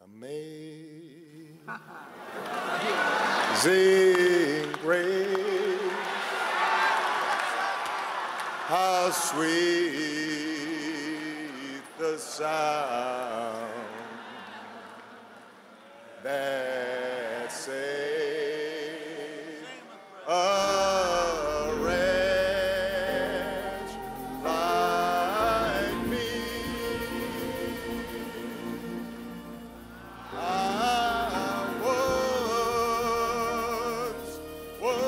Amazing grace, how sweet the sound that saved a wretch like me. I once was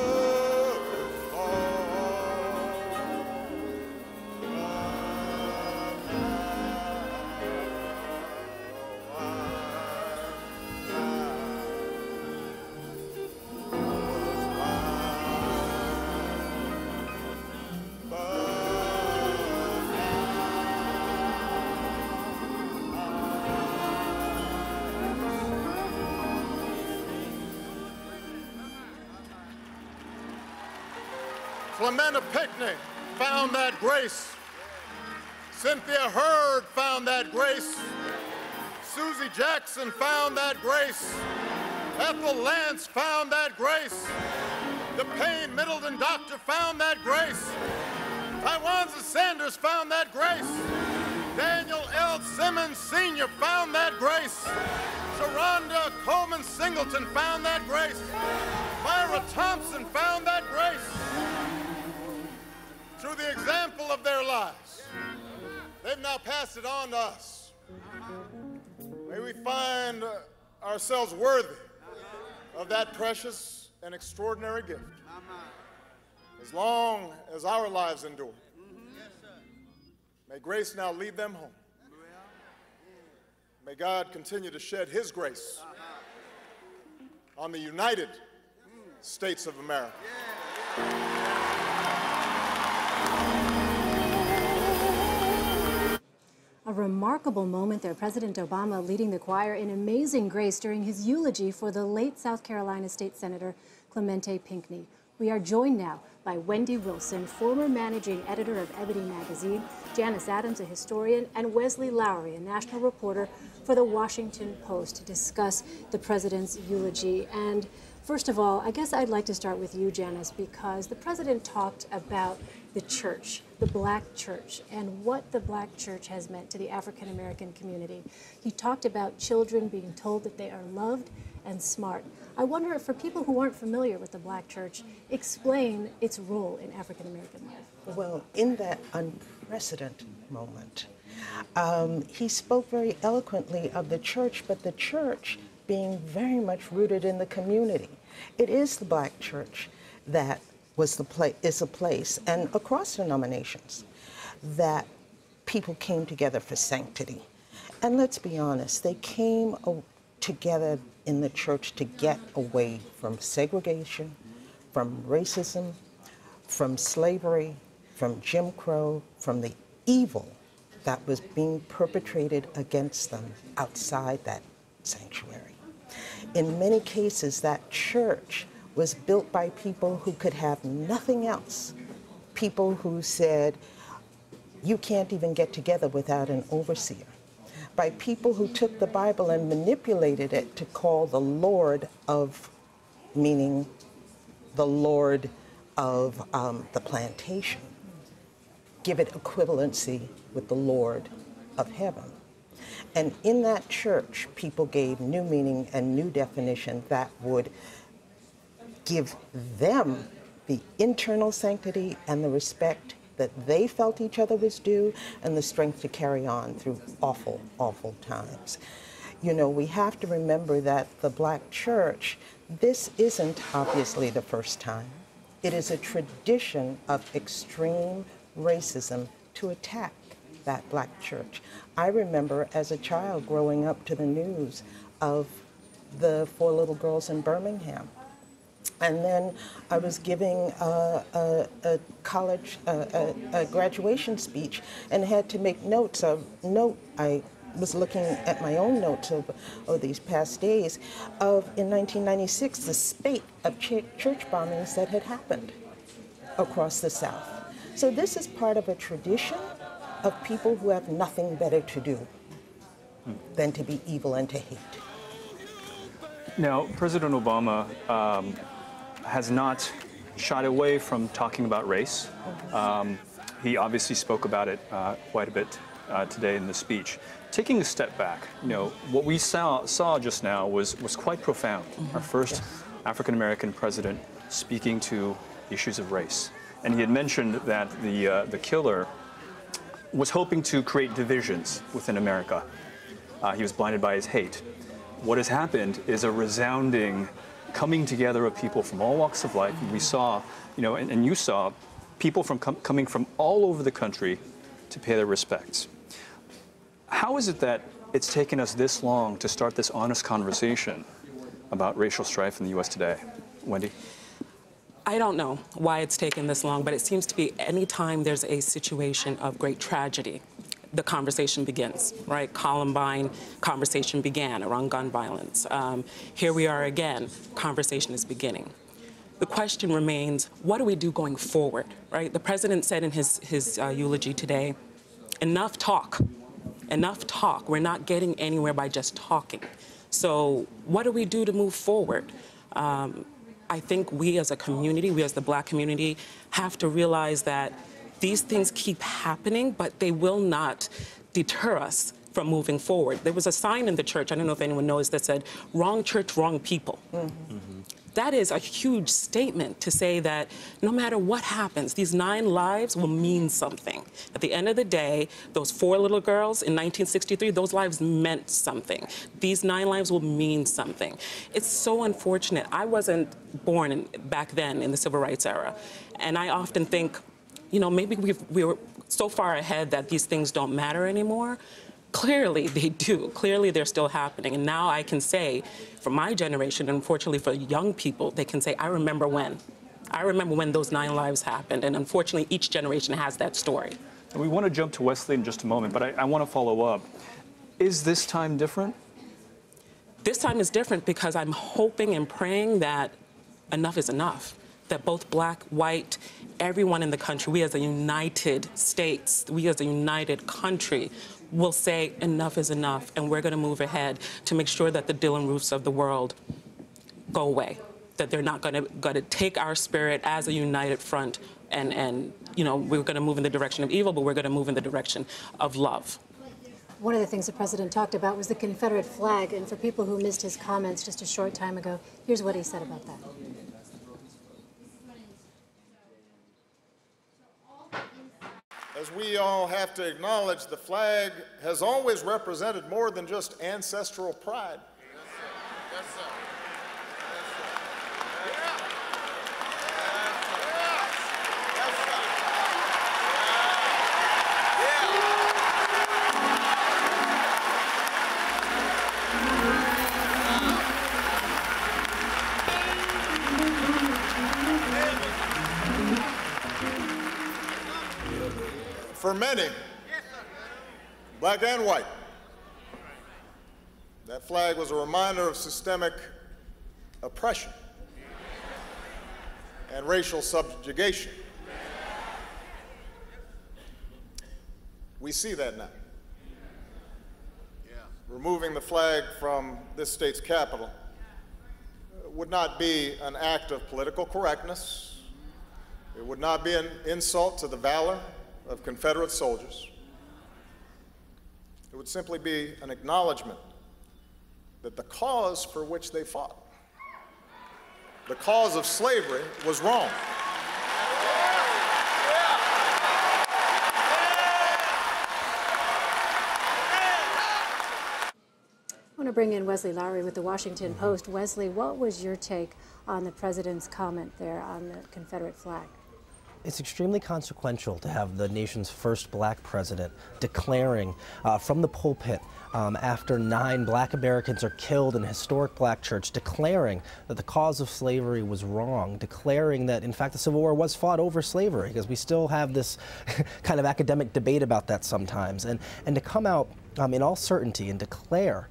Clementa Pinckney found that grace. Cynthia Hurd found that grace. Susie Jackson found that grace. Ethel Lance found that grace. The Payne Middleton doctor found that grace. Tywanza Sanders found that grace. Daniel L. Simmons Sr. found that grace. Sharonda Coleman Singleton found that grace. Myra Thompson found that grace. Through the example of their lives, they've now passed it on to us. May we find ourselves worthy of that precious and extraordinary gift as long as our lives endure. May grace now lead them home. May God continue to shed his grace on the United States of America. A remarkable moment there. President Obama leading the choir in Amazing Grace during his eulogy for the late South Carolina State Senator Clementa Pinckney. We are joined now by Wendy Wilson, former managing editor of Ebony Magazine, Janus Adams, a historian, and Wesley Lowery, a national reporter for the Washington Post, to discuss the president's eulogy. And first of all, I guess I'd like to start with you, Janus, because the president talked about the church, the black church, and what the black church has meant to the African-American community. He talked about children being told that they are loved and smart. I wonder if, for people who aren't familiar with the black church, explain its role in African-American life. Well, in that unprecedented moment, he spoke very eloquently of the church, but the church being very much rooted in the community. It is the black church that is a place, and across denominations, that people came together for sanctity. And let's be honest, they came together in the church to get away from segregation, from racism, from slavery, from Jim Crow, from the evil that was being perpetrated against them outside that sanctuary. In many cases, that church was built by people who could have nothing else. People who said, you can't even get together without an overseer. By people who took the Bible and manipulated it to call the Lord of, meaning the Lord of the plantation, give it equivalency with the Lord of heaven. And in that church, people gave new meaning and new definition that would give them the internal sanctity and the respect that they felt each other was due, and the strength to carry on through awful, awful times. You know, we have to remember that the black church, this isn't obviously the first time. It is a tradition of extreme racism to attack that black church. I remember as a child growing up to the news of the 4 little girls in Birmingham. And then I was giving a graduation speech and had to make notes of I was looking at my own notes of these past days of, in 1996, the spate of church bombings that had happened across the South. So this is part of a tradition of people who have nothing better to do than to be evil and to hate. Now, President Obama has not shied away from talking about race. He obviously spoke about it quite a bit today in the speech. Taking a step back, what we saw just now was quite profound. Our first African-American president speaking to issues of race. And he had mentioned that the killer was hoping to create divisions within America. He was blinded by his hate. What has happened is a resounding coming together of people from all walks of life. And we saw, and you saw people coming from all over the country to pay their respects. How is it that it's taken us this long to start this honest conversation about racial strife in the U.S. today? Wendy? I don't know why it's taken this long, but it seems to be any time there's a situation of great tragedy, the conversation begins, right? Columbine, conversation began around gun violence. Here we are again, conversation is beginning. The question remains, what do we do going forward, right? The president said in his eulogy today, enough talk, enough talk. We're not getting anywhere by just talking. So what do we do to move forward? I think we as a community, we as the Black community, have to realize that these things keep happening, but they will not deter us from moving forward. There was a sign in the church, I don't know if anyone knows, that said, wrong church, wrong people. That is a huge statement to say that no matter what happens, these 9 lives will mean something. At the end of the day, those 4 little girls in 1963, those lives meant something. These 9 lives will mean something. It's so unfortunate. I wasn't born back then in the civil rights era. And I often think, maybe we were so far ahead that these things don't matter anymore. Clearly they do. Clearly they're still happening. And now I can say, for my generation, and unfortunately for young people, they can say, I remember when. I remember when those 9 lives happened. And unfortunately, each generation has that story. And we want to jump to Wesley in just a moment, but I want to follow up. Is this time different? This time is different because I'm hoping and praying that enough is enough. That both Black, white, everyone in the country, we as a united states, we as a united country, will say enough is enough, and we're going to move ahead to make sure that the Dylan Roofs of the world go away, that they're not going to take our spirit as a united front and we're going to move in the direction of evil, but we're going to move in the direction of love. One of the things the president talked about was the Confederate flag, and for people who missed his comments just a short time ago, here's what he said about that. As we all have to acknowledge, the flag has always represented more than just ancestral pride. Yes, sir. Yes, sir. For many, Black and white, that flag was a reminder of systemic oppression and racial subjugation. We see that now. Removing the flag from this state's capital would not be an act of political correctness. It would not be an insult to the valor of Confederate soldiers. It would simply be an acknowledgement that the cause for which they fought, the cause of slavery, was wrong. I want to bring in Wesley Lowery with the Washington Post. Wesley, what was your take on the president's comment there on the Confederate flag? It's extremely consequential to have the nation's first Black president declaring from the pulpit after 9 Black Americans are killed in a historic Black church, declaring that the cause of slavery was wrong, declaring that, in fact, the Civil War was fought over slavery, because we still have this kind of academic debate about that sometimes. And to come out in all certainty and declare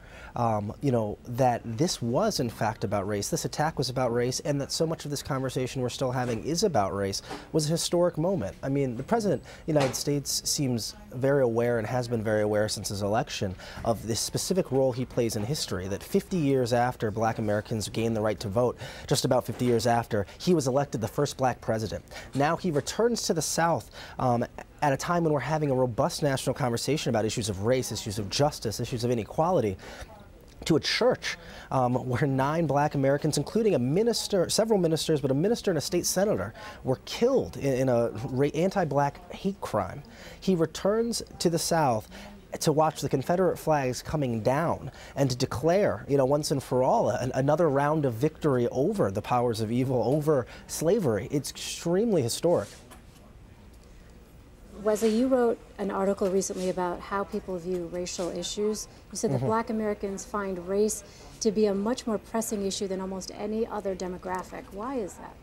you know, that this was in fact about race, this attack was about race, and that so much of this conversation we're still having is about race, was a historic moment. I mean, the President of the United States seems very aware, and has been very aware since his election, of this specific role he plays in history, that 50 years after Black Americans gained the right to vote, just about 50 years after, he was elected the first Black president. Now he returns to the South at a time when we're having a robust national conversation about issues of race, issues of justice, issues of inequality, to a church where 9 Black Americans, including a minister, several ministers, but a minister and a state senator, were killed in a anti-Black hate crime. He returns to the South to watch the Confederate flags coming down and to declare, you know, once and for all, another round of victory over the powers of evil, over slavery. It's extremely historic. Wesley, you wrote an article recently about how people view racial issues. You said that Black Americans find race to be a much more pressing issue than almost any other demographic. Why is that?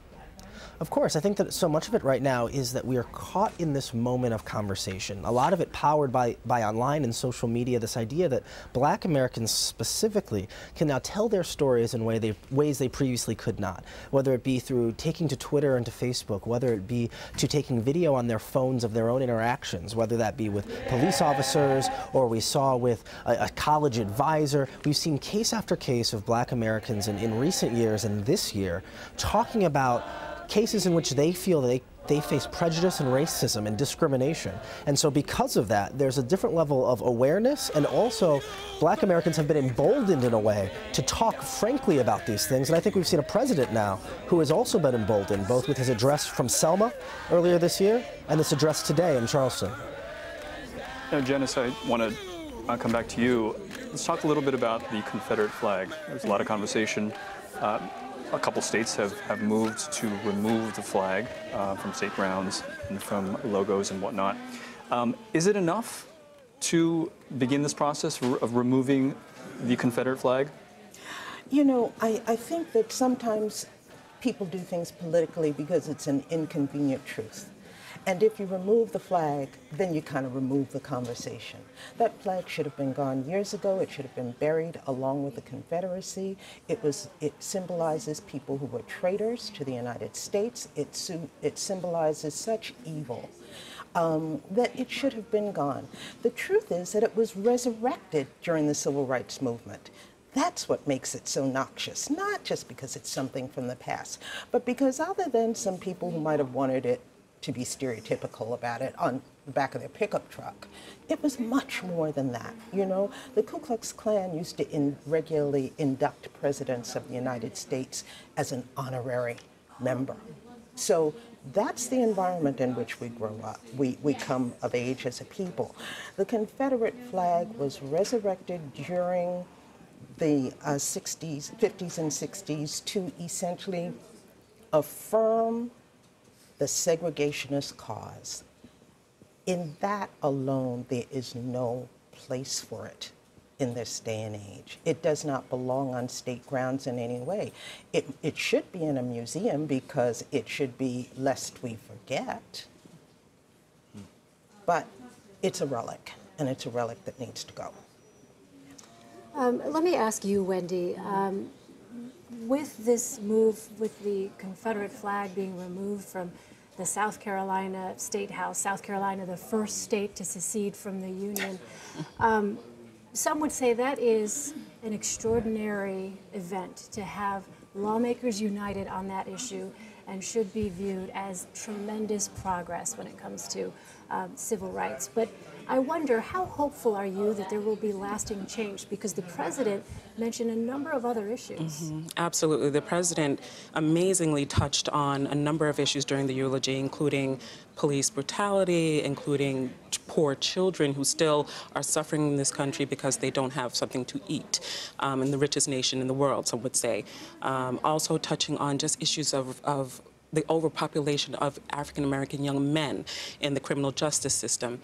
Of course, I think that so much of it right now is that we are caught in this moment of conversation. A lot of it powered by online and social media, this idea that Black Americans specifically can now tell their stories in ways they previously could not, whether it be through taking to Twitter and to Facebook, whether it be to taking video on their phones of their own interactions, whether that be with police officers or we saw with a college advisor. We've seen case after case of Black Americans in recent years and this year talking about cases in which they feel they face prejudice and racism and discrimination. And so because of that, there's a different level of awareness, and also Black Americans have been emboldened in a way to talk frankly about these things. And I think we've seen a president now who has also been emboldened, both with his address from Selma earlier this year and this address today in Charleston. Now, Janus, I want to come back to you. Let's talk a little bit about the Confederate flag. There's a lot of conversation. A couple states have moved to remove the flag from state grounds and from logos and whatnot. Is it enough to begin this process of removing the Confederate flag? You know, I think that sometimes people do things politically because it's an inconvenient truth. And if you remove the flag, then you kind of remove the conversation. That flag should have been gone years ago. It should have been buried along with the Confederacy. It symbolizes people who were traitors to the United States. It symbolizes such evil that it should have been gone. The truth is that it was resurrected during the Civil Rights Movement. That's what makes it so noxious, not just because it's something from the past, but because other than some people who might have wanted it to be stereotypical about it on the back of their pickup truck, it was much more than that. You know, the Ku Klux Klan used to regularly induct presidents of the United States as an honorary member. So that's the environment in which we grow up. We come of age as a people. The Confederate flag was resurrected during the 50s and 60s to essentially affirm the segregationist cause. In that alone, there is no place for it in this day and age. It does not belong on state grounds in any way. It should be in a museum because it should be lest we forget. But it's a relic, and it's a relic that needs to go. Let me ask you, Wendy, with this move, with the Confederate flag being removed from the South Carolina State House, South Carolina, the first state to secede from the Union, some would say that is an extraordinary event to have lawmakers united on that issue and should be viewed as tremendous progress when it comes to civil rights. But I wonder, how hopeful are you that there will be lasting change? Because the president mentioned a number of other issues. Absolutely. The president amazingly touched on a number of issues during the eulogy, including police brutality, including poor children who still are suffering in this country because they don't have something to eat, in the richest nation in the world, some would say. Also touching on just issues of the overpopulation of African-American young men in the criminal justice system.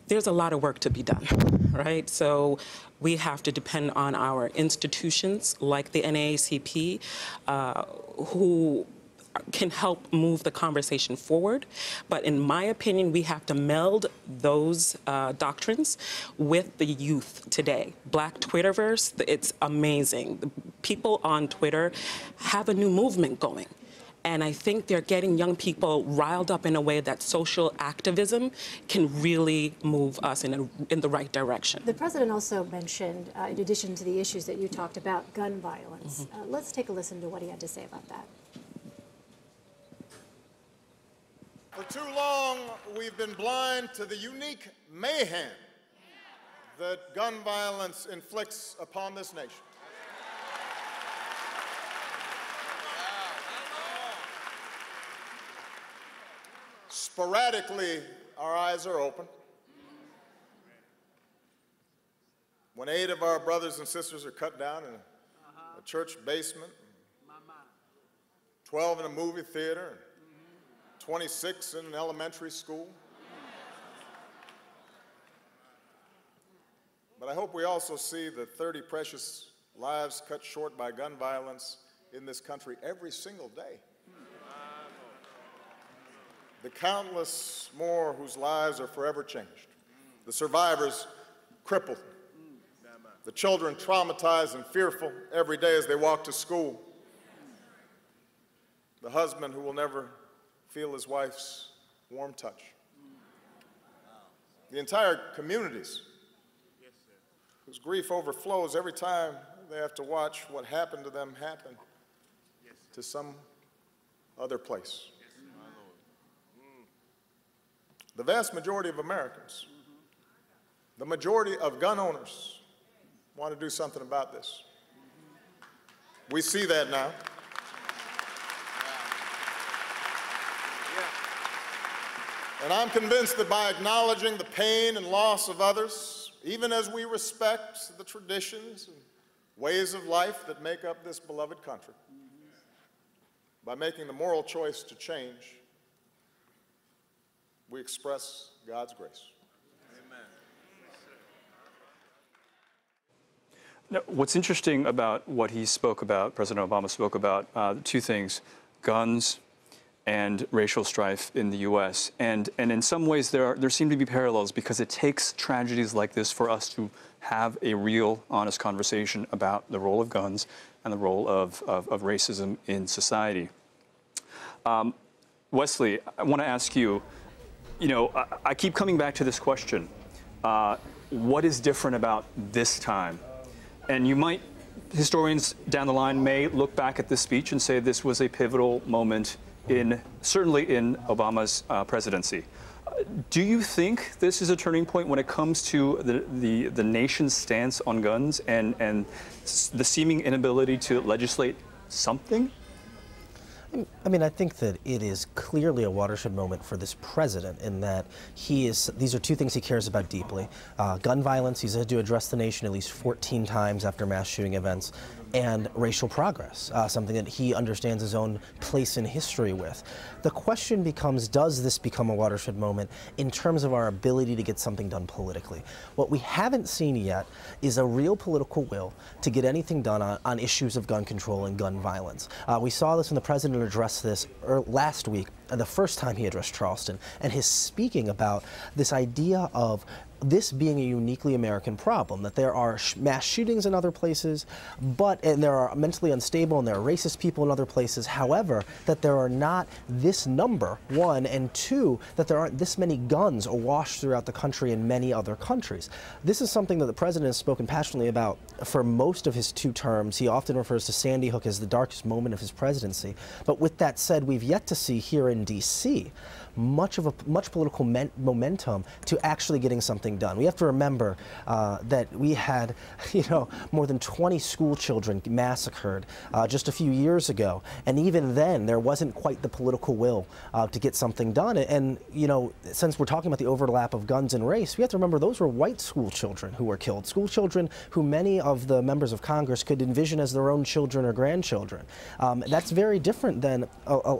There's a lot of work to be done, right? So we have to depend on our institutions like the NAACP, who can help move the conversation forward. But in my opinion, we have to meld those doctrines with the youth today. Black Twitterverse, it's amazing. The people on Twitter have a new movement going. And I think they're getting young people riled up in a way that social activism can really move us in the right direction. The president also mentioned, in addition to the issues that you talked about, gun violence. Let's take a listen to what he had to say about that. For too long, we've been blind to the unique mayhem that gun violence inflicts upon this nation. Sporadically, our eyes are open. When 8 of our brothers and sisters are cut down in a church basement, 12 in a movie theater, 26 in an elementary school. But I hope we also see the 30 precious lives cut short by gun violence in this country every single day. The countless more whose lives are forever changed. The survivors crippled. The children traumatized and fearful every day as they walk to school. The husband who will never feel his wife's warm touch. The entire communities whose grief overflows every time they have to watch what happened to them happen to some other place. The vast majority of Americans, the majority of gun owners, want to do something about this. We see that now. And I'm convinced that by acknowledging the pain and loss of others, even as we respect the traditions and ways of life that make up this beloved country, by making the moral choice to change, we express God's grace. Amen. Now, what's interesting about what he spoke about, President Obama spoke about, 2 things: guns and racial strife in the U.S. And in some ways there seem to be parallels, because it takes tragedies like this for us to have a real, honest conversation about the role of guns and the role of racism in society. Wesley, I want to ask you, I keep coming back to this question. What is different about this time? And historians down the line may look back at this speech and say this was a pivotal moment certainly in Obama's presidency. Do you think this is a turning point when it comes to the nation's stance on guns and the seeming inability to legislate something? I mean, I think that it is clearly a watershed moment for this president in that these are 2 things he cares about deeply. Gun violence, he's had to address the nation at least 14 times after mass shooting events, and racial progress, something that he understands his own place in history with. The question becomes, does this become a watershed moment in terms of our ability to get something done politically? What we haven't seen yet is a real political will to get anything done on issues of gun control and gun violence. We saw this when the president addressed this last week, the first time he addressed Charleston, and his speaking about this idea of this being a uniquely American problem, that there are mass shootings in other places, and there are mentally unstable and there are racist people in other places. However, that there are not this number, 1, and 2, that there aren't this many guns awash throughout the country in many other countries. This is something that the president has spoken passionately about for most of his 2 terms. He often refers to Sandy Hook as the darkest moment of his presidency. But with that said, we've yet to see here in D.C. much political momentum to actually getting something done. We have to remember that we had, more than 20 school children massacred just a few years ago, and even then there wasn't quite the political will to get something done. And since we're talking about the overlap of guns and race, we have to remember those were white school children who were killed, school children who many of the members of Congress could envision as their own children or grandchildren. That's very different than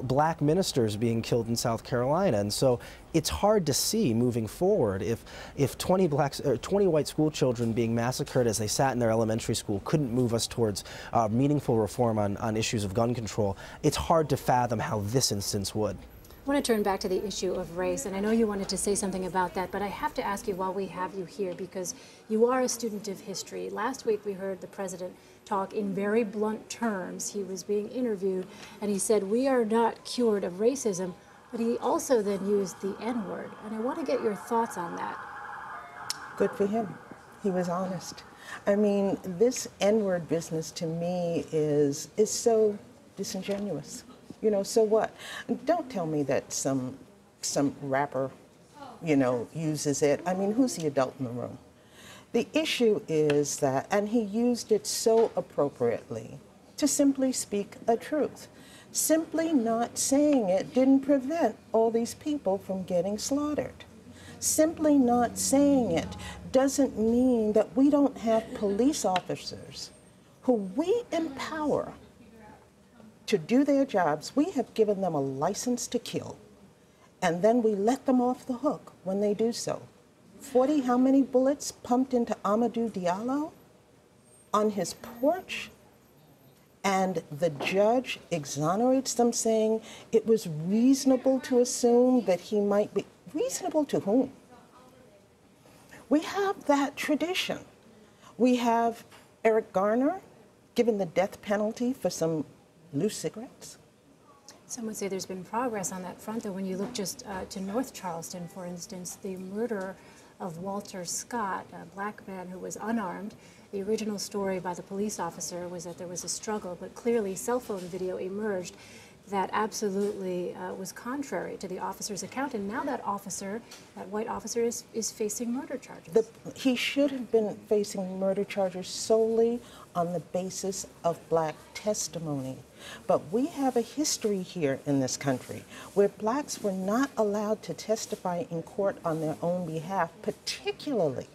black ministers being killed in South Carolina. Carolina. And so it's hard to see moving forward if 20 white school children being massacred as they sat in their elementary school couldn't move us towards meaningful reform on issues of gun control. It's hard to fathom how this instance would. I want to turn back to the issue of race, and I know you wanted to say something about that, but I have to ask you while we have you here, because you are a student of history. Last week we heard the president talk in very blunt terms. He was being interviewed, and he said, we are not cured of racism, but he also then used the N-word, and I want to get your thoughts on that. Good for him. He was honest. I mean, this N-word business to me is so disingenuous. You know, so what? Don't tell me that some rapper, you know, uses it. I mean, who's the adult in the room? The issue is that, and he used it so appropriately, to simply speak a truth. Simply not saying it didn't prevent all these people from getting slaughtered. Simply not saying it doesn't mean that we don't have police officers who we empower to do their jobs. We have given them a license to kill, and then we let them off the hook when they do so. 40 how many bullets pumped into Amadou Diallo on his porch, and the judge exonerates them, saying it was reasonable to assume that he might be. Reasonable to whom? We have that tradition. We have Eric Garner given the death penalty for some loose cigarettes. Some would say there's been progress on that front, though. When you look just to North Charleston, for instance, the murder of Walter Scott, a black man who was unarmed. The original story by the police officer was that there was a struggle, but clearly cell phone video emerged that absolutely was contrary to the officer's account, and now that officer, that white officer, is facing murder charges. He should have been facing murder charges solely on the basis of black testimony. But we have a history here in this country where blacks were not allowed to testify in court on their own behalf, particularly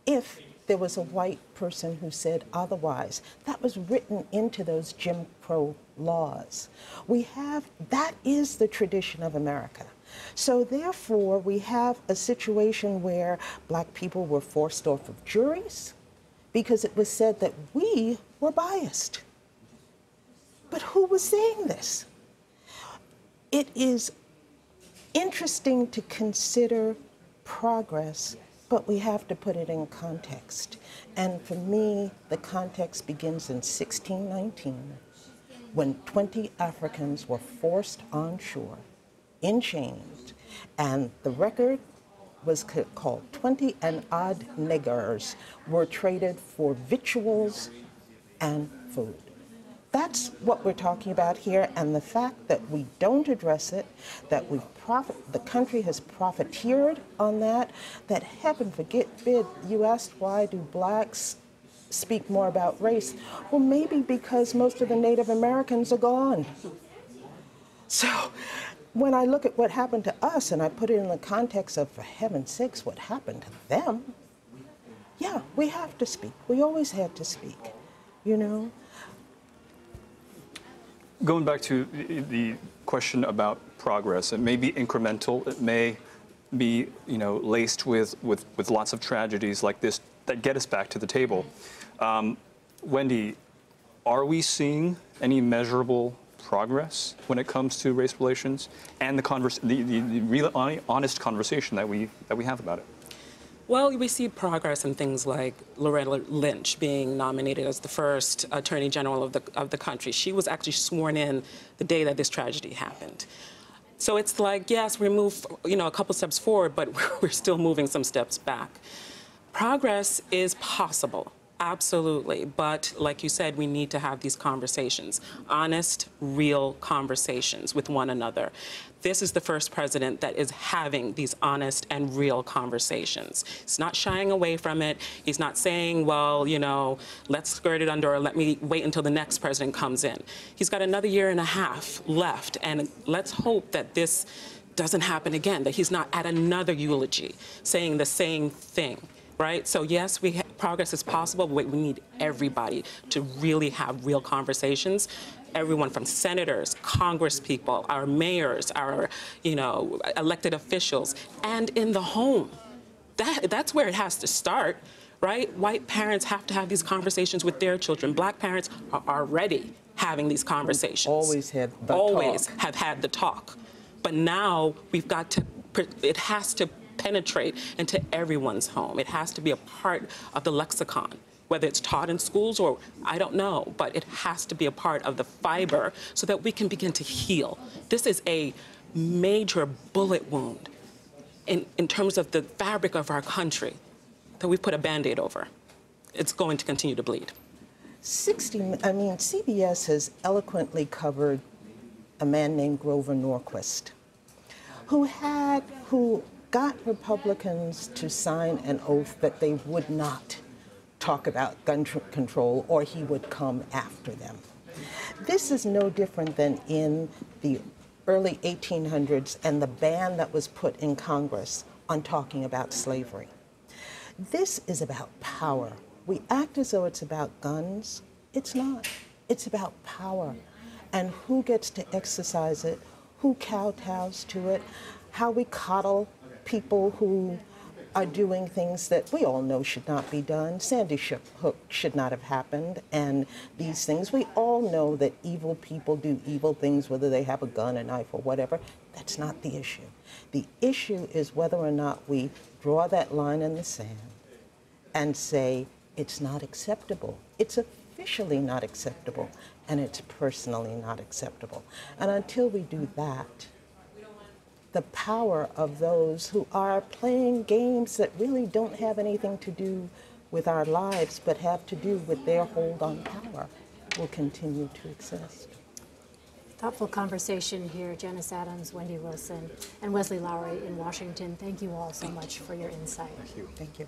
if there was a white person who said otherwise. That was written into those Jim Crow laws. That is the tradition of America. So therefore, we have a situation where black people were forced off of juries because it was said that we were biased. But who was saying this? It is interesting to consider progress, but we have to put it in context. And for me, the context begins in 1619, when 20 Africans were forced on shore in chains, and the record was called 20 and odd niggers were traded for victuals and food. That's what we're talking about here, and the fact that we don't address it, that the country has profiteered on that, that heaven forbid, you asked why do blacks speak more about race? Well, maybe because most of the Native Americans are gone. So when I look at what happened to us and I put it in the context of, for heaven's sakes, what happened to them, yeah, we have to speak. We always had to speak, you know? Going back to the question about progress, it may be incremental, it may be, you know, laced with lots of tragedies like this that get us back to the table. Wendy, are we seeing any measurable progress when it comes to race relations and the real honest conversation that we have about it? Well, we see progress in things like Loretta Lynch being nominated as the first Attorney General of the country. She was actually sworn in the day that this tragedy happened. So it's like, yes, we move, you know, a couple steps forward, but we're still moving some steps back. Progress is possible, absolutely. But like you said, we need to have these conversations, honest, real conversations with one another. This is the first president that is having these honest and real conversations. He's not shying away from it. He's not saying, well, you know, let's skirt it under or let me wait until the next president comes in. He's got another year and a half left, and let's hope that this doesn't happen again, that he's not at another eulogy saying the same thing. right? So yes, progress is possible, but we need everybody to really have real conversations. Everyone from senators, congresspeople, our mayors, our, elected officials, and in the home. That's where it has to start, right? White parents have to have these conversations with their children. Black parents are already having these conversations. Always had the Always talk. have had the talk. But now we've got to, it has to penetrate into everyone's home. It has to be a part of the lexicon, whether it's taught in schools or I don't know, but it has to be a part of the fiber so that we can begin to heal. This is a major bullet wound in terms of the fabric of our country that we put a Band-Aid over. It's going to continue to bleed. CBS has eloquently covered a man named Grover Norquist, who got Republicans to sign an oath that they would not talk about gun control or he would come after them. This is no different than in the early 1800s and the ban that was put in Congress on talking about slavery. This is about power. We act as though it's about guns. It's not. It's about power and who gets to exercise it, who kowtows to it, how we coddle people who are doing things that we all know should not be done. Sandy Hook should not have happened, and these things. We all know that evil people do evil things, whether they have a gun, a knife, or whatever. That's not the issue. The issue is whether or not we draw that line in the sand and say, it's not acceptable. It's officially not acceptable, and it's personally not acceptable. And until we do that, the power of those who are playing games that really don't have anything to do with our lives, but have to do with their hold on power, will continue to exist. Thoughtful conversation here. Janus Adams, Wendy Wilson, and Wesley Lowery in Washington. Thank you all so much for your insight. Thank you. Thank you.